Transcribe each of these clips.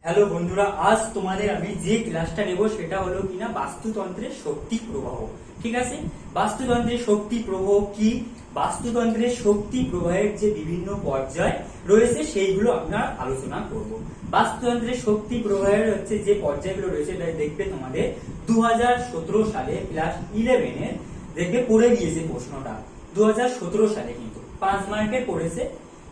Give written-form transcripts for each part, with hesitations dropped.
Hello বন্ধুরা, আজ তোমাদের আমি যে ক্লাসটা নেব সেটা হলো কিনা বাস্তুতন্ত্রের শক্তি প্রবাহ। ঠিক আছে, বাস্তুতন্ত্রের শক্তি প্রবাহ কি, বাস্তুতন্ত্রের শক্তি প্রবাহের যে বিভিন্ন পর্যায় রয়েছে সেইগুলো আমরা আলোচনা করব। বাস্তুতন্ত্রের শক্তি প্রবাহের যে পর্যায়গুলো রয়েছে দেখবে তোমাদের 2017 সালে ক্লাস 11 দেখবে পড়ে গিয়েছে প্রশ্নটা। 2017 সালে কিন্তু 5 মার্কের পড়েছে।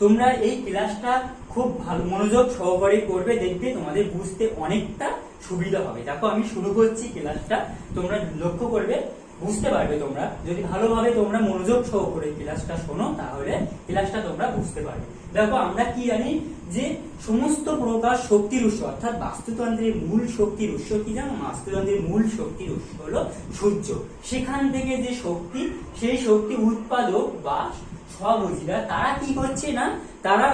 তোমরা এই ক্লাসটা খুব ভালো মনোযোগ সহকারে করবে, দেখবে তোমাদের বুঝতে অনেকটা সুবিধা হবে। দেখো আমি শুরু করছি ক্লাসটা, তোমরা লক্ষ্য করবে, বুঝতে পারবে। তোমরা যদি ভালোভাবে তোমরা মনোযোগ সহকারে ক্লাসটা শোনো তাহলে ক্লাসটা তোমরা বুঝতে পারবে। দেখো আমরা কি জানি যে সমস্ত প্রকার শক্তির উৎস অর্থাৎ বাস্তুতন্ত্রের মূল শক্তির উৎস কি জানো? বাস্তুতন্ত্রের মূল শক্তির উৎস হলো সূর্য। সেখান থেকে যে শক্তি, সেই শক্তি উৎপাদক বা স্বভোজীরা তারা কি করছে না, তারা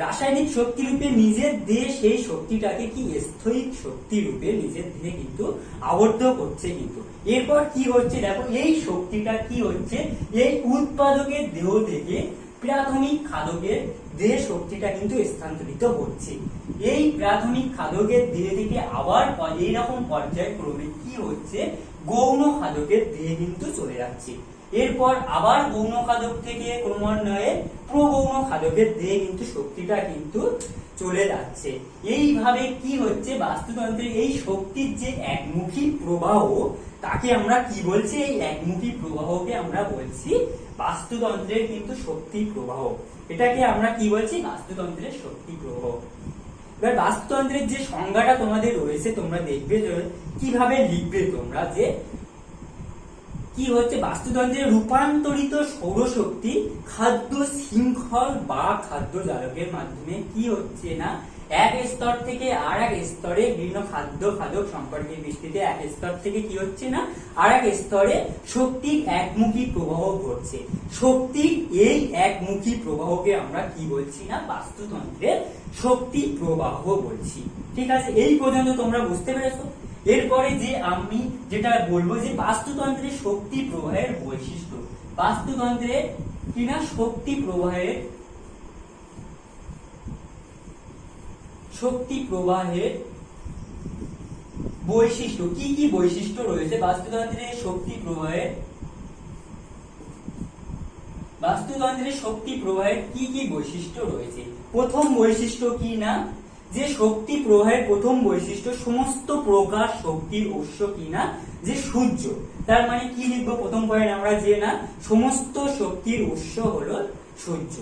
রাসায়নিক শক্তি রূপে নিজের দেহে সেই শক্তিটাকে কি স্থয়িক শক্তি রূপে নিজের দেহে কিন্তু আবদ্ধ করছে। কিন্তু এরপর কি হচ্ছে দেখো, এই শক্তিটা কি হচ্ছে, এই উৎপাদকের দেহ থেকে প্রাথমিক খাদকের দেহে শক্তিটা কিন্তু স্থানান্তরিত হচ্ছে। এই প্রাথমিক খাদকের দেহ থেকে আবার এইরকম পর্যায়ক্রমে কি হচ্ছে, গৌণ খাদকের দেহে কিন্তু চলে যাচ্ছে। এরপর আবার গৌণ খাদক থেকে ক্রমান্বয়ে প্রগৌণ খাদকের দেহে কিন্তু শক্তিটা কিন্তু চলে যাচ্ছে। এইভাবে কি হচ্ছে, বাস্তুতন্ত্রের এই শক্তির যে একমুখী প্রবাহ তাকে আমরা কি বলছি, এই একমুখী প্রবাহকে আমরা বলছি বাস্তুতন্ত্রের কিন্তু শক্তি প্রবাহ। এটাকে আমরা কি বলছি, বাস্তুতন্ত্রের শক্তি প্রবাহ। এবার বাস্তুতন্ত্রের যে সংজ্ঞাটা তোমাদের রয়েছে তোমরা দেখবে কিভাবে লিখবে তোমরা, যে কি হচ্ছে বাস্তুতন্ত্রের রূপান্তরিত সৌরশক্তি খাদ্য শৃঙ্খল বা খাদ্য জালকের মাধ্যমে কি হচ্ছে না, এক স্তর থেকে আর এক স্তরে বিভিন্ন খাদ্য খাদক সম্পর্কের ভিত্তিতে এক স্তর থেকে কি হচ্ছে না আর এক স্তরে শক্তির একমুখী প্রবাহ ঘটছে। শক্তির এই একমুখী প্রবাহকে আমরা কি বলছি না, বাস্তুতন্ত্রের শক্তি প্রবাহ বলছি। ঠিক আছে, এই পর্যন্ত তোমরা বুঝতে পেরেছো? এরপরে যে আমি যেটা বলবো যে বাস্তুতন্ত্রের শক্তি প্রবাহের বৈশিষ্ট্য, বাস্তুতন্ত্রের কিনা শক্তি প্রবাহের বৈশিষ্ট্য কি কি বৈশিষ্ট্য রয়েছে বাস্তুতন্ত্রের শক্তি প্রবাহের কি কি বৈশিষ্ট্য রয়েছে। প্রথম বৈশিষ্ট্য কি না, যে শক্তি প্রবাহের প্রথম বৈশিষ্ট্য সমস্ত প্রকার শক্তির উৎস কি না, যে সূর্য। তার মানে কি লিখবো প্রথম পয়েন্ট আমরা, যে না সমস্ত শক্তির উৎস হলো সূর্য।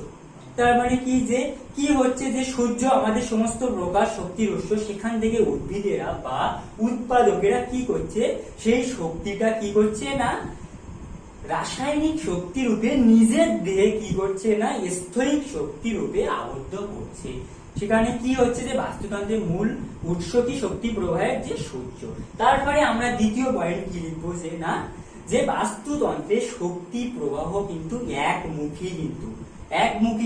তার মানে কি, যে কি হচ্ছে, যে সূর্য আমাদের সমস্ত প্রকার শক্তির উৎস। সেখান থেকে উদ্ভিদেরা বা উৎপাদকেরা কি করছে, সেই শক্তিটা কি করছে না রাসায়নিক শক্তি রূপে নিজের দেহে কি করছে না স্থয়িক শক্তি রূপে আবদ্ধ করছে। সেখানে কি হচ্ছে, যে বাস্তুতন্ত্রের মূল উৎস কি শক্তি প্রবাহের যে সূর্য। তারপরে আমরা দ্বিতীয় পয়েন্ট কি লিখবো, যে না যে বাস্তুতন্ত্রের শক্তি প্রবাহ কিন্তু একমুখী।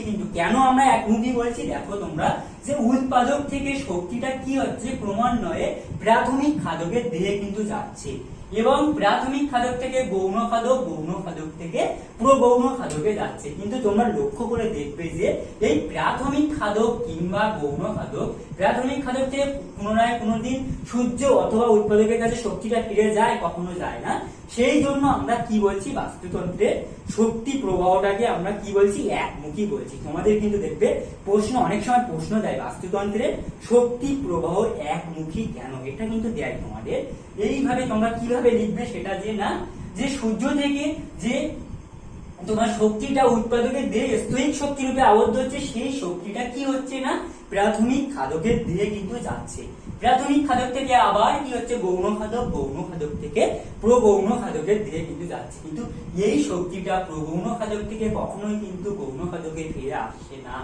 কিন্তু কেন আমরা একমুখী বলছি দেখো তোমরা, যে উৎপাদক থেকে শক্তিটা কি হচ্ছে ক্রমান্বয়ে প্রাথমিক খাদকের দেহে কিন্তু যাচ্ছে এবং প্রাথমিক খাদক থেকে গৌণ খাদক, গৌণ খাদক থেকে প্রগৌণ খাদকে যাচ্ছে। কিন্তু তোমরা লক্ষ্য করে দেখবে যে এই প্রাথমিক খাদক কিংবা গৌণ খাদক, প্রাথমিক খাদক থেকে পুনরায় কোনোদিন সূর্য অথবা উৎপাদকের কাছে শক্তিটা ফিরে যায়, কখনো যায় না। সেই জন্য আমরা কি বলছি, বাস্তুতন্ত্রের শক্তি প্রবাহটাকে আমরা কি বলছি, একমুখী বলছি। তোমাদের কিন্তু দেখবে প্রশ্ন, অনেক সময় প্রশ্ন দেয় বাস্তুতন্ত্রের শক্তি প্রবাহ একমুখী কেন, এটা কিন্তু দেয় তোমাদের। এইভাবে তোমরা কিভাবে লিখবে সেটা, যে না যে সূর্য থেকে যে তোমার শক্তিটা উৎপাদকের দেহে স্থয়িক শক্তি রূপে আবদ্ধ হচ্ছে, সেই শক্তিটা কি হচ্ছে না প্রাথমিক খাদকের দেহে কিন্তু যাচ্ছে। প্রাথমিক খাদক থেকে আবার কি হচ্ছে গৌণ খাদক, গৌণ খাদক থেকে প্রগৌণ খাদকের দেহে কিন্তু যাচ্ছে। কিন্তু এই শক্তিটা প্রগৌণ খাদক থেকে কখনোই কিন্তু গৌণ খাদকে ফিরে আসছে না,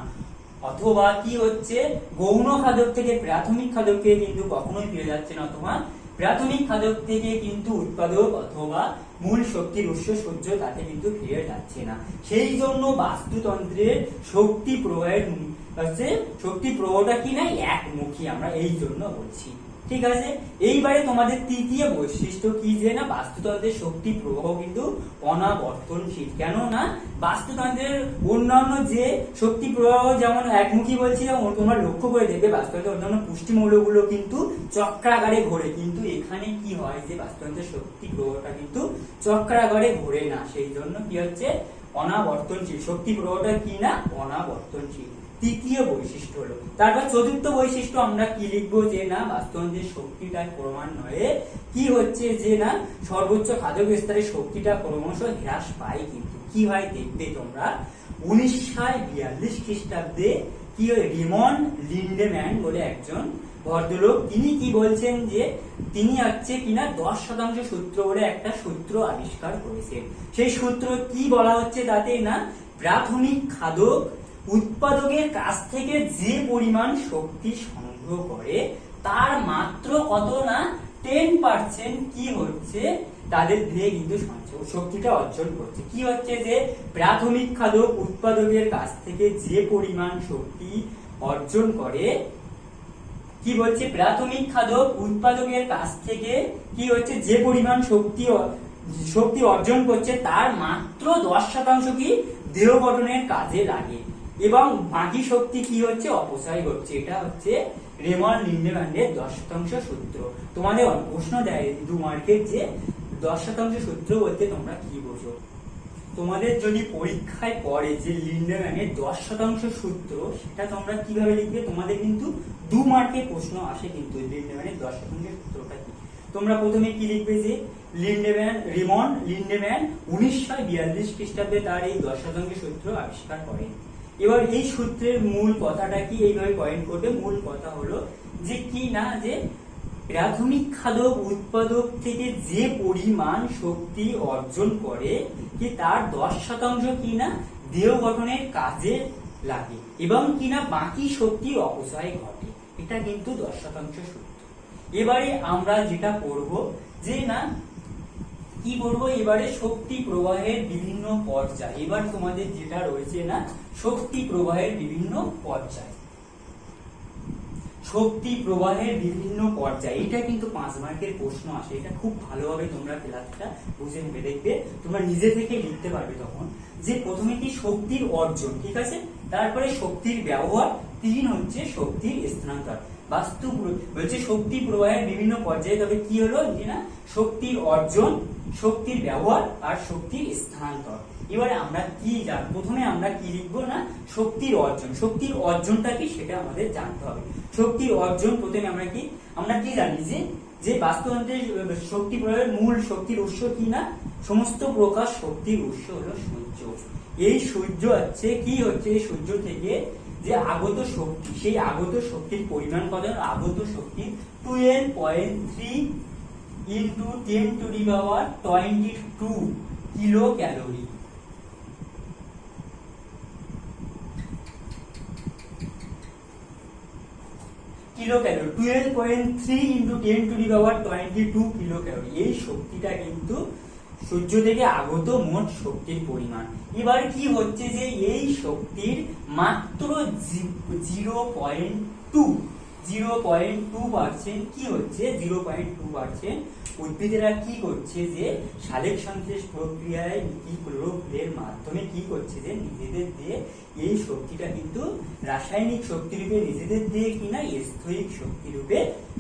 অথবা কি হচ্ছে গৌণ খাদক থেকে প্রাথমিক খাদকে কিন্তু কখনোই ফিরে যাচ্ছে না, অথবা প্রাথমিক খাদক থেকে কিন্তু উৎপাদক অথবা মূল শক্তির উৎস সূর্য তাকে কিন্তু ফিরে যাচ্ছে না। সেই জন্য বাস্তুতন্ত্রের শক্তি প্রবাহের হচ্ছে শক্তি প্রবাহটা কি না একমুখী, আমরা এই জন্য বলছি। ঠিক আছে, এইবারে তোমাদের তৃতীয় বৈশিষ্ট্য কি যে না বাস্তুতন্ত্রের শক্তি প্রবাহ কিন্তু অনাবর্তনশীল। কেন না বাস্তুতন্ত্রের অন্যান্য যে শক্তি প্রবাহ যেমন একমুখী বলছিলাম, তোমরা লক্ষ্য করে দেখবে বাস্তুতন্ত্রের অন্যান্য পুষ্টিমৌলগুলো কিন্তু চক্রাকারে ঘোরে, কিন্তু এখানে কি হয় যে বাস্তুতন্ত্রের শক্তি প্রবাহটা কিন্তু চক্রাকারে ঘোরে না, সেই জন্য কি হচ্ছে অনাবর্তনশীল। শক্তি প্রবাহটা কি না অনাবর্তনশীল, তৃতীয় বৈশিষ্ট্য হলো। তারপর চতুর্থ বৈশিষ্ট্য আমরা কি লিখবো যে না বাস্তুতন্ত্রের শক্তিটা ক্রমান্বয়ে কি হচ্ছে যে না সর্বোচ্চ খাদক স্তরের শক্তিটা ক্রমশ হ্রাস পায়। কিন্তু কি হয় দেখবে তোমরা 1942 খ্রিস্টাব্দে কি হয় রিমন্ড লিন্ডেম্যান বলে একজন ভদ্রলোক, তিনি কি বলছেন যে তিনি হচ্ছে কিনা 10% সূত্র বলে একটা সূত্র আবিষ্কার করেছেন। সেই সূত্র কি বলা হচ্ছে তাতে না প্রাথমিক খাদক উৎপাদকের কাছ থেকে যে পরিমাণ শক্তি সংগ্রহ করে তার মাত্র কত না 10% কি হচ্ছে তাদের দিয়ে কিন্তু সঞ্চয় শক্তিটা অর্জন করছে। কি হচ্ছে যে প্রাথমিক খাদক উৎপাদকের কাছ থেকে যে পরিমাণ শক্তি অর্জন করে, কি বলছে প্রাথমিক খাদক উৎপাদকের কাছ থেকে কি হচ্ছে যে পরিমাণ শক্তি অর্জন করছে তার মাত্র 10% কি দেহ গঠনের কাজে লাগে এবং বাকি শক্তি কি হচ্ছে অপচয় হচ্ছে। এটা হচ্ছে রেমন্ড লিন্ডেম্যানের 10% সূত্র। তোমাদের প্রশ্ন দেয় 2 মার্কের যে 10% সূত্র বলতে তোমরা কি বোঝো। তোমাদের যদি পরীক্ষায় পড়ে যে লিন্ডেম্যানের 10% সূত্র সেটা তোমরা কিভাবে লিখবে, তোমাদের কিন্তু 2 মার্কের প্রশ্ন আসে কিন্তু লিন্ডেম্যানের 10% সূত্রটা কি। তোমরা প্রথমে কি লিখবে যে রিমন্ড লিন্ডেম্যান 1942 খ্রিস্টাব্দে তার এই 10% সূত্র আবিষ্কার করেন। এবার এই সূত্রের মূল কথাটা কি এইভাবে পয়েন্ট করবে, মূল কথা হলো যে কি না যে প্রাথমিক খাদক উৎপাদক থেকে যে পরিমাণ শক্তি অর্জন করে কি তার 10% কি না দেহ গঠনের কাজে লাগে এবং কি না বাকি শক্তি অপচয় ঘটে। এটা কিন্তু 10% সূত্র। এবারে আমরা যেটা পড়ব যে না কি বলবো এবারে শক্তি প্রবাহের বিভিন্ন পর্যায়। এবার তোমাদের যেটা রয়েছে না শক্তি প্রবাহের বিভিন্ন পর্যায়, শক্তি প্রবাহের বিভিন্ন পর্যায়, এটা কিন্তু 5 মার্কের প্রশ্ন আসে। এটা খুব ভালোভাবে তোমরা ক্লাসটা বুঝে নেবে, দেখবে তোমরা নিজে থেকে লিখতে পারবে তখন যে প্রথমে কি শক্তির অর্জন, ঠিক আছে, তারপরে শক্তির ব্যবহার, 3 হচ্ছে শক্তির স্থানান্তর। বাস্তু বলছে শক্তি প্রবাহের বিভিন্ন পর্যায়ে, তবে কি হলো যে না শক্তির অর্জন, শক্তির ব্যবহার আর শক্তির স্থানান্তর। এবারে আমরা কি জান প্রথমে আমরা কি লিখবো না শক্তির অর্জন। শক্তির অর্জনটা কি সেটা আমাদের জানতে হবে। শক্তির অর্জন প্রথমে আমরা কি জানি যে বাস্তুতন্ত্রের শক্তি প্রয়োগের মূল শক্তির উৎস কি না সমস্ত প্রকার শক্তির উৎস হলো সূর্য। এই সূর্য হচ্ছে কি হচ্ছে এই সূর্য থেকে যে আগত শক্তি, সেই আগত শক্তির পরিমাণ কত, আগত শক্তি 12.3 into 10⁻22 kilo calorie. Kilo calorie 12.3 into 10⁻22 kilo calorie. এই শক্তিটা কিন্তু সূর্য থেকে আগত মোট শক্তির পরিমাণ। এবার কি হচ্ছে যে এই শক্তির মাত্র 0.2% কি হচ্ছে 0.2% উদ্ভিদেরা কি করছে যে সালেক সংশ্লেষ প্রক্রিয়ায় ক্লোরোফিলের মাধ্যমে কি করছে যে নিজেদের দিয়ে এই শক্তিটা কিন্তু রাসায়নিক শক্তি রূপে নিজেদের দিয়ে কিনা স্থৈতিক শক্তি রূপে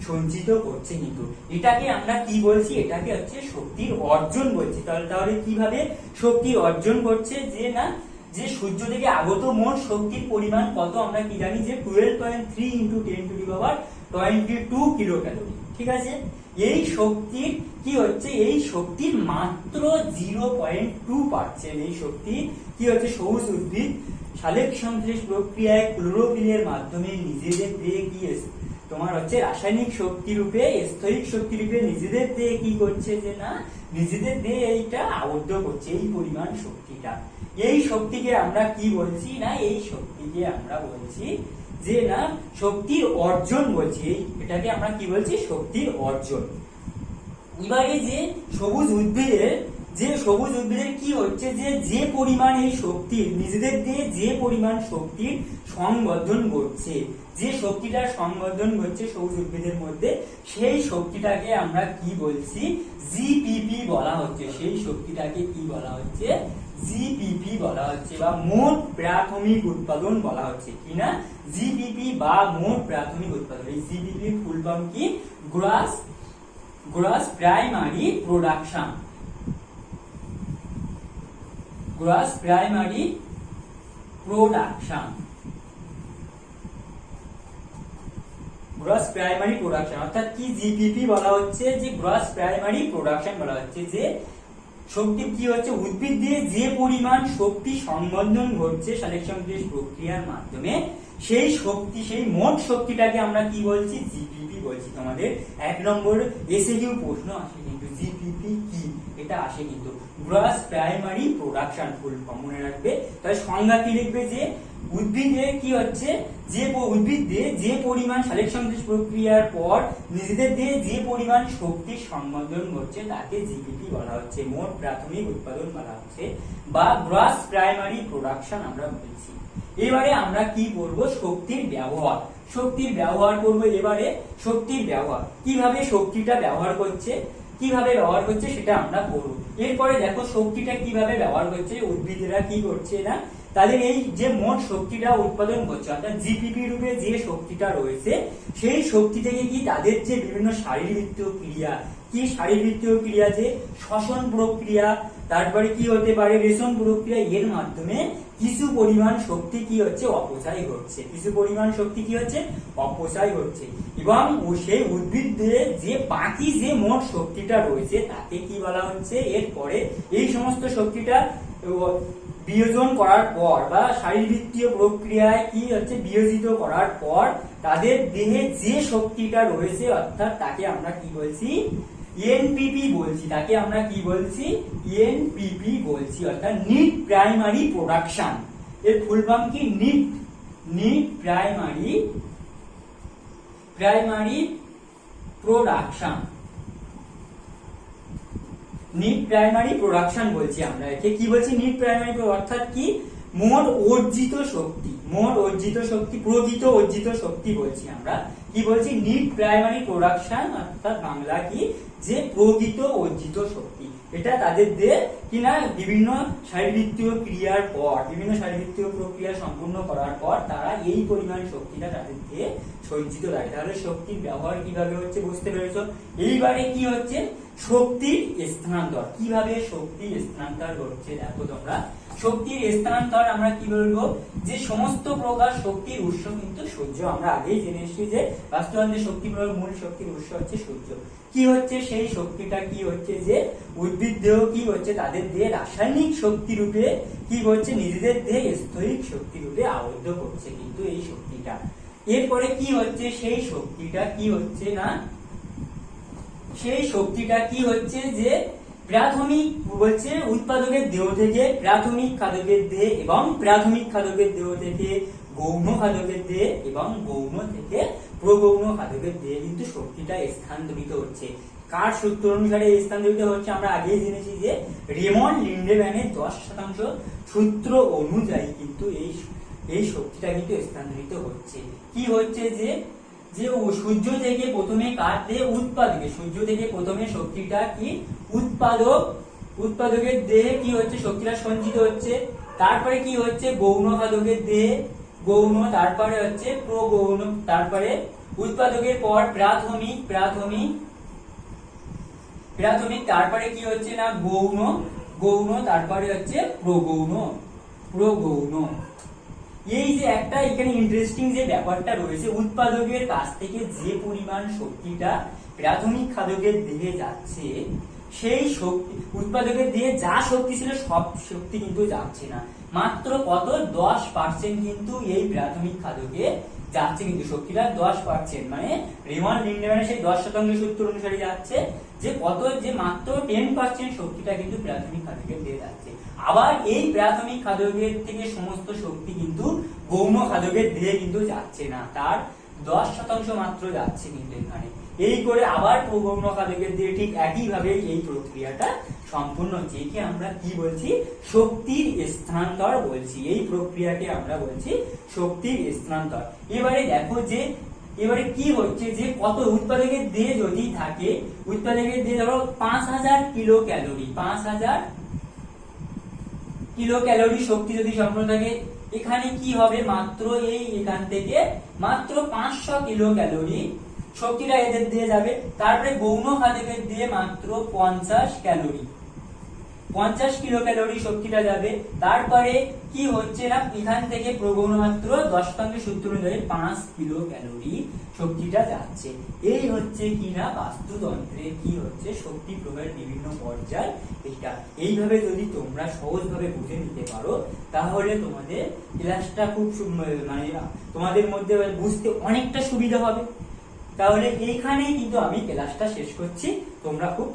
সঞ্চিত করছে। কিন্তু এটাকে আমরা কি বলছি, এটাকে হচ্ছে শক্তির অর্জন বলছি। তাহলে কিভাবে শক্তির অর্জন করছে যে না যে সূর্য থেকে আগত মোট শক্তির পরিমাণ কত আমরা কি জানি যে 12.3 into 10⁻22 কিলো ক্যালোরি। ঠিক আছে, এই শক্তির কি হচ্ছে এই শক্তির মাত্র 0.2%। এই শক্তি কি হচ্ছে সবুজ উদ্ভিদ সালেক সংশ্লেষ প্রক্রিয়ায় ক্লোরোফিলের মাধ্যমে নিজেদের দিয়ে কি তোমার হচ্ছে রাসায়নিক শক্তি রূপে স্থৈতিক শক্তি রূপে নিজেদের দিয়ে কি করছে যে না নিজেদের দিয়ে এইটা আবদ্ধ করছে এই পরিমাণ শক্তিটা। এই শক্তিকে আমরা কি বলছি না এই শক্তিকে আমরা বলছি যে না শক্তির অর্জন বলছি। এটাকে আমরা কি বলছি শক্তির অর্জন। এবারে যে সবুজ উদ্ভিদের যে সবুজ উদ্ভিদের কি হচ্ছে যে পরিমাণ এই শক্তির নিজেদের দিয়ে যে পরিমাণ শক্তির সংবর্ধন ঘটছে, যে শক্তিটার সংবর্ধন ঘটছে সবুজ উদ্ভিদের মধ্যে, সেই শক্তিটাকে আমরা কি বলছি, জিপিপি বলা হচ্ছে। সেই শক্তিটাকে কি বলা হচ্ছে, জিপিপি বলা হচ্ছে, বা মোট প্রাথমিক উৎপাদন বলা হচ্ছে। কি না, জিপিপি বা মোট প্রাথমিক উৎপাদন। এই জিপিপি ফুল ফর্ম কি, gross primary production. Gross primary production, gross primary production অর্থাৎ কি, জিপিপি বলা হচ্ছে যে গ্রস প্রাইমারি প্রোডাকশন বলা হচ্ছে, যে শক্তি কি হচ্ছে, উদ্ভিদ দিয়ে যে পরিমাণ শক্তি সংবর্ধন ঘটছে সিলেকশন প্রক্রিয়ার মাধ্যমে, সেই শক্তি, সেই মোট শক্তিটাকে আমরা কি বলছি, জিপিপি বলছি। তোমাদের 1 নম্বর এসএকিউ প্রশ্ন আসে কিন্তু, জিপিপি কি, এটা আসে কিন্তু। Gross primary production full form মনে রাখবে। তাহলে সংজ্ঞা কি লিখবে, যে উদ্ভিদে কি হচ্ছে, যে উদ্ভিদ দিয়ে যে পরিমাণ সিলেকশন প্রক্রিয়ার পর নিজেদের দিয়ে যে পরিমাণ শক্তি সংবর্ধন ঘটছে তাকে জিপিপি বলা হচ্ছে, মোট প্রাথমিক উৎপাদন বলা হচ্ছে, বা গ্রস প্রাইমারি প্রোডাকশন আমরা বলছি। এবারে আমরা কি করব, শক্তির ব্যবহার। শক্তির ব্যবহার করব। এবারে শক্তির ব্যবহার, কিভাবে শক্তিটা ব্যবহার করছে, কিভাবে ব্যবহার করছে সেটা আমরা করব। এরপরে দেখো শক্তিটা কিভাবে ব্যবহার করছে, উদ্ভিদেরা কি করছে না, তাদের এই যে মোট শক্তিটা উৎপাদন করছে অর্থাৎ জিপিপি রূপে যে শক্তিটা রয়েছে, সেই শক্তি থেকে কি তাদের যে বিভিন্ন শারীরবৃত্তীয় ক্রিয়া, কি শারীরবৃত্তীয় ক্রিয়া, যে শ্বসন প্রক্রিয়া, তারপরে কি হতে পারে রেশন প্রক্রিয়া, এর মাধ্যমে কিছু পরিমাণ শক্তি কি হচ্ছে, অপচয় ঘটছে। কিছু পরিমাণ শক্তি কি হচ্ছে, অপচয় হচ্ছে। এবং সেই উদ্ভিদে যে বাকি যে মোট শক্তিটা রয়েছে তাকে কি বলা হচ্ছে, এরপরে এই সমস্ত শক্তিটা বিয়োজন করার পর বা শারীরবৃত্তীয় প্রক্রিয়ায় কি হচ্ছে, বিয়োজিত করার পর তাদের দেহে যে শক্তিটা রয়েছে অর্থাৎ তাকে আমরা কি বলছি, এনপিপি বলছি। তাকে আমরা কি বলছি, এনপিপি বলছি, অর্থাৎ নিট প্রাইমারি প্রোডাকশন। এর ফুল ফর্ম কি, net primary production. Net primary production বলছি আমরা একে। কি বলছি, নিট প্রাইমারি, অর্থাৎ কি, মোট অর্জিত শক্তি, মোট অর্জিত শক্তি, প্রকৃত অর্জিত শক্তি বলছি আমরা। কি বলছি, নিট প্রাইমারি প্রোডাকশন, অর্থাৎ বাংলা কি, যে প্রকৃত অর্জিত শক্তি। এটা তাদের দিয়ে কিনা বিভিন্ন শারীরবৃত্তীয় ক্রিয়ার পর, বিভিন্ন শারীরবৃত্তীয় প্রক্রিয়া সম্পূর্ণ করার পর তারা এই পরিমাণ শক্তিটা তাদের দিয়ে সঞ্চিত থাকে। তাহলে শক্তির ব্যবহার কিভাবে হচ্ছে বুঝতে পেরেছো। এইবারে কি হচ্ছে, শক্তির স্থানান্তর। কিভাবে শক্তির স্থানান্তর হচ্ছে দেখো তোমরা। শক্তির স্থানান্তর আমরা কি বলবো, যে সমস্ত প্রকার শক্তির উৎস কিন্তু সূর্য। আমরা আগেই জেনে এসেছি যে বাস্তুতন্ত্রের শক্তি প্রয়োগ মূল শক্তির উৎস হচ্ছে সূর্য। কি হচ্ছে, সেই শক্তিটা কি হচ্ছে, যে উদ্ভিদ দেহ কি হচ্ছে, তাদের দেহে রাসায়নিক শক্তি রূপে কি করছে, নিজেদের দেহে স্থৈতিক শক্তি রূপে আবদ্ধ করছে কিন্তু এই শক্তিটা। এরপরে কি হচ্ছে, সেই শক্তিটা কি হচ্ছে না, সেই শক্তিটা কি হচ্ছে, যে প্রাথমিক বলছে উৎপাদকের দেহ থেকে প্রাথমিক খাদকের দেহ, এবং প্রাথমিক খাদকের দেহ থেকে গৌণ খাদকের দেহ, এবং গৌণ থেকে প্রগৌণ খাদকের দেহ কিন্তু শক্তিটা স্থানান্তরিত হচ্ছে। কার সূত্র অনুসারে স্থানান্তরিত হচ্ছে আমরা আগেই জেনেছি, যে রেমন্ড লিন্ডেম্যানের 10% সূত্র অনুযায়ী কিন্তু এই শক্তিটা কিন্তু স্থানান্তরিত হচ্ছে। কি হচ্ছে, যে সূর্য থেকে প্রথমে কার দেহে, উৎপাদকে, সূর্য থেকে প্রথমে শক্তিটা কি, উৎপাদকের দেহে কি হচ্ছে, শক্তিটা সঞ্চিত হচ্ছে। তারপরে কি হচ্ছে, গৌণ খাদকের দেহে গৌণ, তারপরে হচ্ছে প্রগৌণ, তারপরে উৎপাদকের পর প্রাথমিক, তারপরে কি হচ্ছে না গৌণ, তারপরে হচ্ছে প্রগৌণ। এই যে একটা এখানে ইন্টারেস্টিং যে ব্যাপারটা রয়েছে, উৎপাদকের কাছ থেকে যে পরিমাণ শক্তিটা প্রাথমিক খাদকের দেহে যাচ্ছে, সেই শক্তি উৎপাদকের দেহে যা শক্তি ছিল সব শক্তি কিন্তু যাচ্ছে না, মাত্র কত 10% কিন্তু এই প্রাথমিক খাদকে যাচ্ছে, কিন্তু শক্তিটা 10%, মানে রেমন্ড লিন্ডেম্যানের সেই 10% সূত্র অনুসারে যাচ্ছে, যে কত, যে মাত্র 10% শক্তিটা কিন্তু প্রাথমিক খাদকের দেহে যাচ্ছে। আবার এই প্রাথমিক খাদকের থেকে সমস্ত শক্তি কিন্তু গৌণ খাদকের দেহে কিন্তু যাচ্ছে না, তার 10% মাত্র যাচ্ছে কিন্তু এখানে। এই করে আবার গৌণ খাদকের দিয়ে ঠিক একইভাবে এই প্রক্রিয়াটা সম্পূর্ণ হচ্ছে। একে আমরা কি বলছি? শক্তির স্থানান্তর বলছি। এই প্রক্রিয়াকে আমরা বলছি শক্তির স্থানান্তর। এবারে দেখো যে এবারে কি হচ্ছে যে কত উৎপাদকের দিয়ে যদি থাকে, উৎপাদকের দিয়ে ধরো 5000 কিলো ক্যালোরি, 5000 কিলো ক্যালোরি শক্তি যদি সম্পূর্ণ থাকে, এখানে কি হবে? মাত্র এই এখান থেকে মাত্র 500 কিলো ক্যালোরি শক্তিটা এদের দিয়ে যাবে। তারপরে গৌণ খাদকের দিয়ে মাত্র 50 ক্যালোরি, 50 কিলো ক্যালোরি শক্তিটা যাবে। তারপরে কি হচ্ছে না, এখান থেকে প্রগৌণ মাত্র 10% সূত্র অনুযায়ী 5 কিলো ক্যালোরি শক্তিটা যাচ্ছে। এই হচ্ছে কিনা বাস্তুতন্ত্রের কি হচ্ছে শক্তি প্রবাহের বিভিন্ন পর্যায়। এটা এইভাবে যদি তোমরা সহজভাবে বুঝে নিতে পারো, তাহলে তোমাদের ক্লাসটা খুব মানে তোমাদের মধ্যে বুঝতে অনেকটা সুবিধা হবে। তাহলে এইখানেই কিন্তু আমি ক্লাসটা শেষ করছি। তোমরা খুব